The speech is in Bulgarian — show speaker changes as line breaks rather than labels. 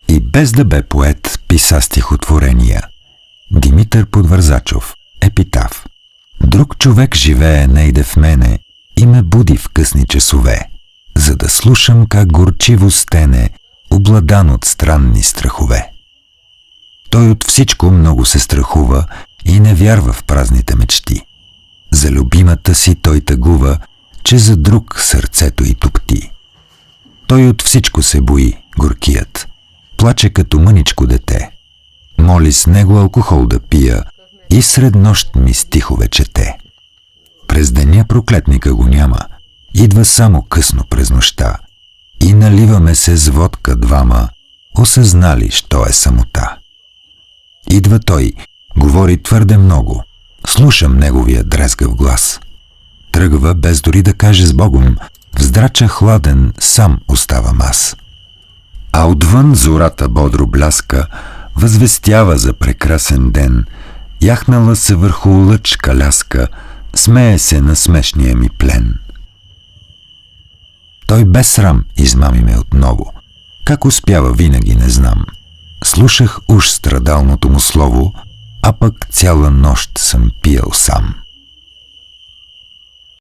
И без да бе поет, писа стихотворения. Димитър Подвързачов. Епитаф. Друг човек живее нейде в мене и ме буди в късни часове, за да слушам как горчиво стене, обладан от странни страхове. Той от всичко много се страхува и не вярва в празните мечти. За любимата си той тъгува, че за друг сърцето й топти. Той от всичко се бои, горкият, плаче като мъничко дете. Моли с него алкохол да пия и сред нощ ми стихове чете. През деня проклетника го няма, идва само късно през нощта и наливаме се с водка двама, осъзнали, що е самота. Идва той, говори твърде много, слушам неговия дрезгав глас. Тръгва без дори да каже с Богом, в здрача хладен сам оставам аз. А отвън зората бодро бляска, възвестява за прекрасен ден, яхнала се върху лъч каляска, смее се на смешния ми плен. Той без срам измами ме отново. Как успява, винаги не знам. Слушах уж страдалното му слово, а пък цяла нощ съм пиял сам.